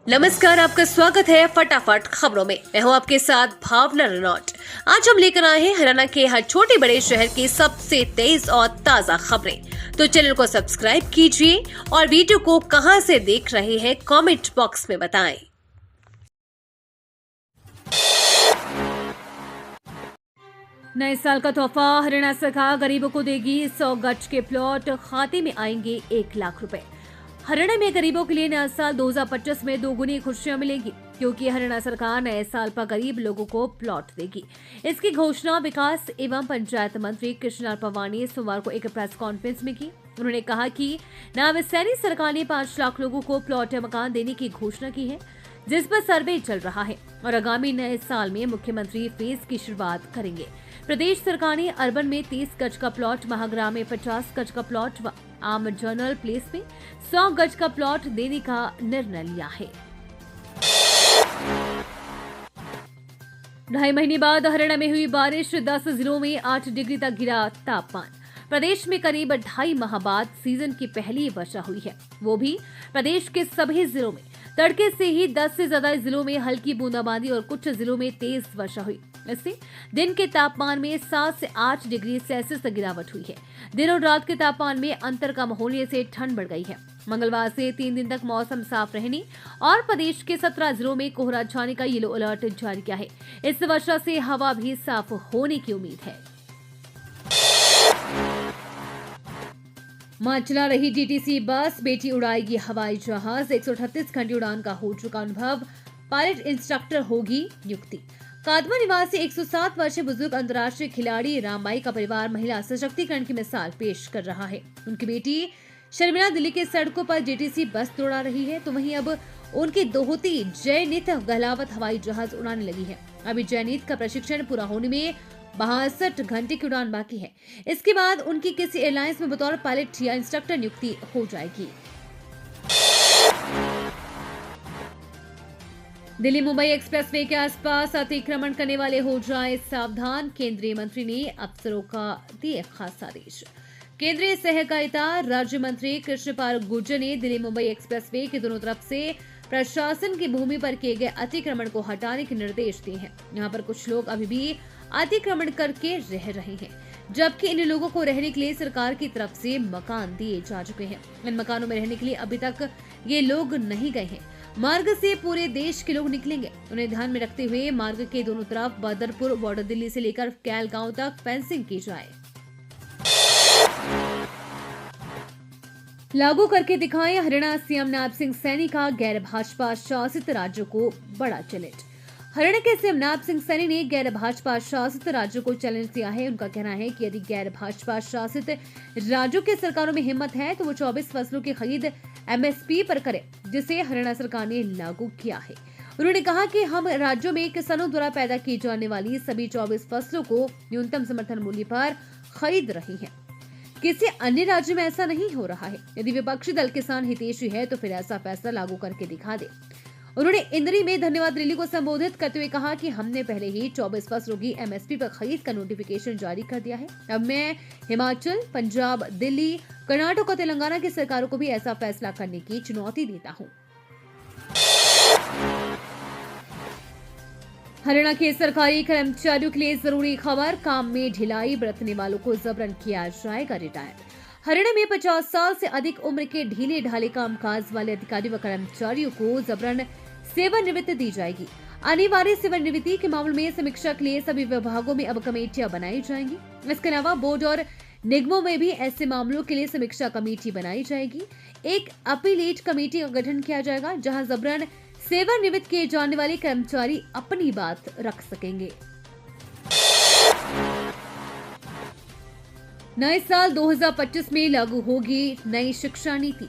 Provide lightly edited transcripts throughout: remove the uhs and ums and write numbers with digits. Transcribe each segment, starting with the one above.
नमस्कार, आपका स्वागत है फटाफट खबरों में। मैं हूं आपके साथ भावना रनौट। आज हम लेकर आए हैं हरियाणा के हर छोटे बड़े शहर की सबसे तेज और ताजा खबरें। तो चैनल को सब्सक्राइब कीजिए और वीडियो को कहां से देख रहे हैं कमेंट बॉक्स में बताएं। नए साल का तोहफा हरियाणा सरकार गरीबों को देगी। 100 गज के प्लॉट खाते में आएंगे 1 लाख रुपए। हरियाणा में गरीबों के लिए नया साल 2025 में दोगुनी खुशियां मिलेंगी, क्योंकि हरियाणा सरकार नए साल पर गरीब लोगों को प्लॉट देगी। इसकी घोषणा विकास एवं पंचायत मंत्री कृष्णलाल पंवार ने सोमवार को एक प्रेस कॉन्फ्रेंस में की। उन्होंने कहा कि नवसैनी सरकार ने 5 लाख लोगों को प्लॉट या मकान देने की घोषणा की है, जिस पर सर्वे चल रहा है और आगामी नए साल में मुख्यमंत्री फेज की शुरुआत करेंगे। प्रदेश सरकार ने अर्बन में 30 गज का प्लॉट, महाग्राम में 50 गज का प्लॉट व आम जनरल प्लेस में 100 गज का प्लॉट देने का निर्णय लिया है। 2.5 महीने बाद हरियाणा में हुई बारिश, 10 जिलों में 8 डिग्री तक गिरा तापमान। प्रदेश में करीब 2.5 माह बाद सीजन की पहली वर्षा हुई है, वो भी प्रदेश के सभी जिलों में। तड़के से ही 10 से ज्यादा जिलों में हल्की बूंदाबांदी और कुछ जिलों में तेज वर्षा हुई। इससे दिन के तापमान में 7 से 8 डिग्री सेल्सियस तक गिरावट हुई है। दिन और रात के तापमान में अंतर कम होने से ठंड बढ़ गई है। मंगलवार से 3 दिन तक मौसम साफ रहने और प्रदेश के 17 जिलों में कोहरा छाने का येलो अलर्ट जारी किया है। इस वर्षा से हवा भी साफ होने की उम्मीद है। मां चला रही डीटीसी बस, बेटी उड़ाएगी हवाई जहाज। 138 घंटे उड़ान का हो चुका अनुभव, पायलट इंस्ट्रक्टर होगी नियुक्ति। कादमा निवासी 107 वर्षीय बुजुर्ग अंतर्राष्ट्रीय खिलाड़ी रामबाई का परिवार महिला सशक्तिकरण की मिसाल पेश कर रहा है। उनकी बेटी शर्मिला दिल्ली के सड़कों पर डीटीसी बस दौड़ा रही है, तो वहीं अब उनकी दोहती जयनीत गहलावत हवाई जहाज उड़ाने लगी है। अभी जयनीत का प्रशिक्षण पूरा होने में 62 घंटे की उड़ान बाकी है। इसके बाद उनकी किसी एयरलाइंस में बतौर पायलट या इंस्ट्रक्टर नियुक्ति हो जाएगी। दिल्ली मुंबई एक्सप्रेसवे के आसपास अतिक्रमण करने वाले हो जाए सावधान, केंद्रीय मंत्री ने अफसरों का दिए खास आदेश। केंद्रीय सहकारिता राज्य मंत्री कृष्णपाल गुर्जर ने दिल्ली मुंबई एक्सप्रेसवे के दोनों तरफ से प्रशासन की भूमि पर किए गए अतिक्रमण को हटाने के निर्देश दिए हैं। यहाँ पर कुछ लोग अभी भी अतिक्रमण करके रह रहे हैं, जबकि इन लोगों को रहने के लिए सरकार की तरफ से मकान दिए जा चुके हैं। इन मकानों में रहने के लिए अभी तक ये लोग नहीं गए हैं। मार्ग से पूरे देश के लोग निकलेंगे। उन्हें ध्यान में रखते हुए मार्ग के दोनों तरफ बदरपुर बॉर्डर दिल्ली से लेकर कैलगांव तक फेंसिंग की जाए। लागू करके दिखाएं, हरियाणा सीएम नैब सिंह सैनी का गैर भाजपा शासित राज्यों को बड़ा चैलेंज। हरियाणा के सीएम नैब सिंह सैनी ने गैर भाजपा शासित राज्यों को चैलेंज दिया है। उनका कहना है कि यदि गैर भाजपा शासित राज्यों के सरकारों में हिम्मत है तो वो 24 फसलों की खरीद एमएसपी पर करे, जिसे हरियाणा सरकार ने लागू किया है। उन्होंने कहा कि हम राज्यों में किसानों द्वारा पैदा की जाने वाली सभी 24 फसलों को न्यूनतम समर्थन मूल्य पर खरीद रही हैं। किसी अन्य राज्य में ऐसा नहीं हो रहा है। यदि विपक्षी दल किसान हितैषी है तो फिर ऐसा फैसला लागू करके दिखा दे। उन्होंने इंदरी में धन्यवाद रैली को संबोधित करते हुए कहा कि हमने पहले ही 24 फसलों की एमएसपी पर खरीद का नोटिफिकेशन जारी कर दिया है। अब मैं हिमाचल, पंजाब, दिल्ली, कर्नाटक और तेलंगाना की सरकारों को भी ऐसा फैसला करने की चुनौती देता हूं। हरियाणा के सरकारी कर्मचारियों के लिए जरूरी खबर, काम में ढिलाई बरतने वालों को जबरन किया जाएगा रिटायर। हरियाणा में 50 साल से अधिक उम्र के ढीले ढाले कामकाज वाले अधिकारियों व कर्मचारियों को जबरन सेवानिवृत्ति दी जाएगी। अनिवार्य सेवानिवृत्ति के मामले में समीक्षा के लिए सभी विभागों में अब कमेटियां बनाई जाएंगी। इसके अलावा बोर्ड और निगमों में भी ऐसे मामलों के लिए समीक्षा कमेटी बनाई जाएगी। एक अपीलेट कमेटी का गठन किया जाएगा, जहां जबरन सेवानिवृत्त किए जाने वाले कर्मचारी अपनी बात रख सकेंगे। नए साल 2025 में लागू होगी नई शिक्षा नीति।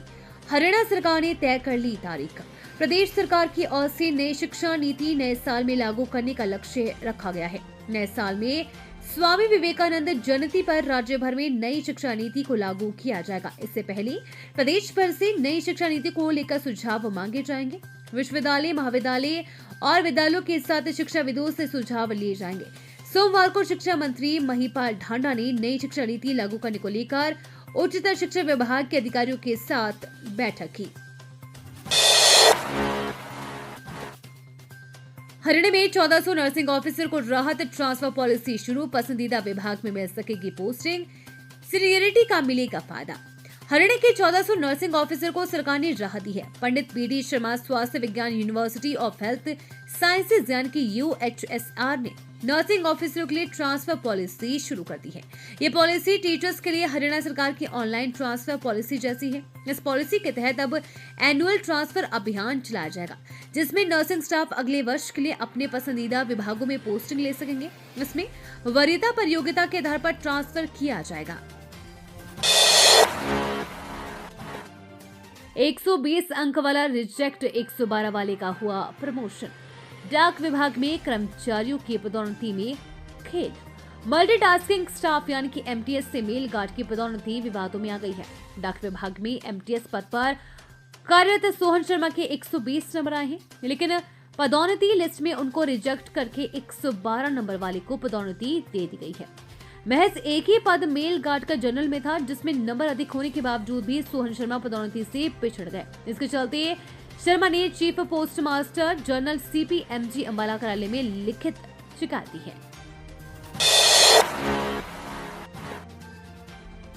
हरियाणा सरकार ने तय कर ली तारीख। प्रदेश सरकार की ओर से नई शिक्षा नीति नए साल में लागू करने का लक्ष्य रखा गया है। नए साल में स्वामी विवेकानंद जयंती पर राज्य भर में नई शिक्षा नीति को लागू किया जाएगा। इससे पहले प्रदेश भर से नई शिक्षा नीति को लेकर सुझाव मांगे जाएंगे। विश्वविद्यालय, महाविद्यालय और विद्यालयों के साथ शिक्षाविदों से सुझाव लिए जाएंगे। सोमवार को शिक्षा मंत्री महिपाल ढांडा ने नई शिक्षा नीति लागू करने को लेकर उच्चतर शिक्षा विभाग के अधिकारियों के साथ बैठक की। हरियाणा में 1400 नर्सिंग ऑफिसर को राहत, ट्रांसफर पॉलिसी शुरू, पसंदीदा विभाग में मिल सकेगी पोस्टिंग, सीनियरिटी का मिलेगा फायदा। हरियाणा के 1400 नर्सिंग ऑफिसर को सरकार ने राहत दी है। पंडित बीडी शर्मा स्वास्थ्य विज्ञान यूनिवर्सिटी ऑफ हेल्थ साइंसेज यानी कि UHSR ने नर्सिंग ऑफिसरों के लिए ट्रांसफर पॉलिसी शुरू कर दी है। ये पॉलिसी टीचर्स के लिए हरियाणा सरकार की ऑनलाइन ट्रांसफर पॉलिसी जैसी है। इस पॉलिसी के तहत अब एनुअल ट्रांसफर अभियान चलाया जाएगा, जिसमें नर्सिंग स्टाफ अगले वर्ष के लिए अपने पसंदीदा विभागों में पोस्टिंग ले सकेंगे। इसमें वरीयता पर योग्यता के आधार पर ट्रांसफर किया जाएगा। 120 अंक वाला रिजेक्ट, 112 वाले का हुआ प्रमोशन। डाक विभाग में कर्मचारियों की पदोन्नति में खेद। मल्टीटास्किंग स्टाफ यानी कि MTS से मेल गार्ड की पदोन्नति विवादों में आ गई है। डाक विभाग में MTS पद पर कार्यरत सोहन शर्मा के 120 नंबर आए हैं, लेकिन पदोन्नति लिस्ट में उनको रिजेक्ट करके 112 नंबर वाले को पदोन्नति दे दी गई है। महज एक ही पद मेल गार्ड का जनरल में था, जिसमें नंबर अधिक होने के बावजूद भी सोहन शर्मा पदोन्नति से पिछड़ गए। इसके चलते शर्मा ने chief post master general CPMG Ambala कार्यालय में लिखित शिकायत दी है।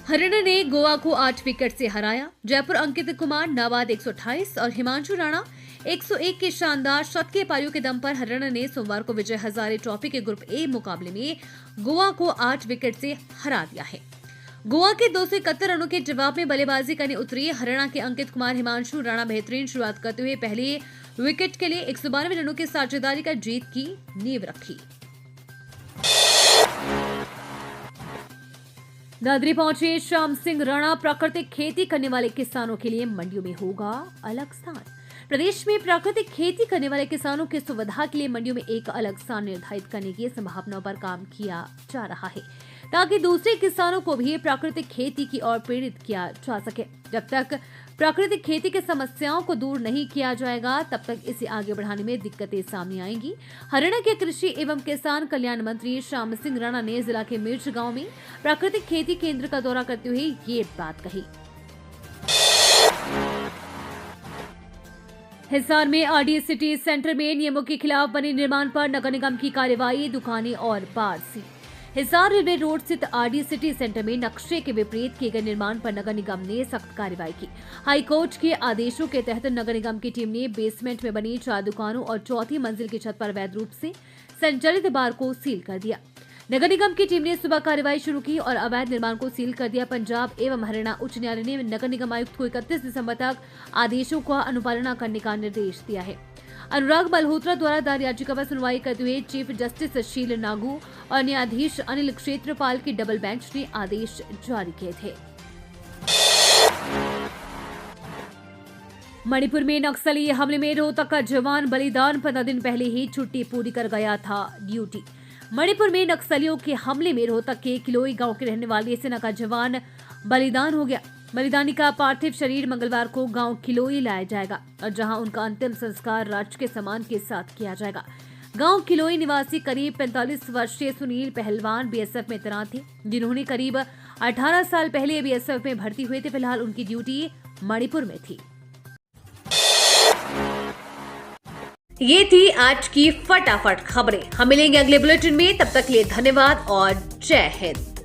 हरियाणा ने गोवा को 8 विकेट से हराया। जयपुर अंकित कुमार नाबाद 128 और हिमांशु राणा 101 के शानदार शतकीय पारियों के दम पर हरियाणा ने सोमवार को विजय हजारे ट्रॉफी के ग्रुप A मुकाबले में गोवा को 8 विकेट से हरा दिया है। गोवा के 271 रनों के जवाब में बल्लेबाजी करने उतरी हरियाणा के अंकित कुमार हिमांशु राणा बेहतरीन शुरुआत करते हुए पहले विकेट के लिए 192 रनों की साझेदारी कर जीत की नींव रखी। दादरी पहुंचे श्याम सिंह राणा। प्राकृतिक खेती करने वाले किसानों के लिए मंडियों में होगा अलग स्थान। प्रदेश में प्राकृतिक खेती करने वाले किसानों की सुविधा के लिए मंडियों में एक अलग स्थान निर्धारित करने की संभावनाओं पर काम किया जा रहा है, ताकि दूसरे किसानों को भी प्राकृतिक खेती की ओर प्रेरित किया जा सके। जब तक प्राकृतिक खेती की समस्याओं को दूर नहीं किया जाएगा, तब तक इसे आगे बढ़ाने में दिक्कतें सामने आएंगी। हरियाणा के कृषि एवं किसान कल्याण मंत्री श्याम सिंह राणा ने जिला के मिर्च गांव में प्राकृतिक खेती केंद्र का दौरा करते हुए ये बात कही। हिसार में RD सिटी सेंटर में नियमों के खिलाफ बने निर्माण पर नगर निगम की कार्रवाई, दुकानें और बार सील। हिसार रेलवे रोड स्थित RD सिटी सेंटर में नक्शे के विपरीत किए गए निर्माण पर नगर निगम ने सख्त कार्रवाई की। हाईकोर्ट के आदेशों के तहत नगर निगम की टीम ने बेसमेंट में बनी 4 दुकानों और चौथी मंजिल की छत पर अवैध रूप से संचालित बार को सील कर दिया। नगर निगम की टीम ने सुबह कार्रवाई शुरू की और अवैध निर्माण को सील कर दिया। पंजाब एवं हरियाणा उच्च न्यायालय ने नगर निगम आयुक्त को 31 दिसंबर तक आदेशों का अनुपालना करने का निर्देश दिया है। अनुराग मल्होत्रा द्वारा दायर याचिका पर सुनवाई करते हुए चीफ जस्टिस शील नागू और न्यायाधीश अनिल क्षेत्रपाल की डबल बेंच ने आदेश जारी किए थे। मणिपुर में नक्सली हमले में रोहतक का जवान बलिदान, 15 दिन पहले ही छुट्टी पूरी कर गया था ड्यूटी। मणिपुर में नक्सलियों के हमले में रोहतक के किलोई गांव के रहने वाले सेना का जवान बलिदान हो गया। बलिदानी का पार्थिव शरीर मंगलवार को गांव किलोई लाया जाएगा और जहां उनका अंतिम संस्कार राजकीय सम्मान के साथ किया जाएगा। गांव किलोई निवासी करीब 45 वर्षीय सुनील पहलवान BSF में तैनात थे, जिन्होंने करीब 18 साल पहले BSF में भर्ती हुए थे। फिलहाल उनकी ड्यूटी मणिपुर में थी। ये थी आज की फटाफट खबरें। हम मिलेंगे अगले बुलेटिन में, तब तक के लिए धन्यवाद और जय हिंद।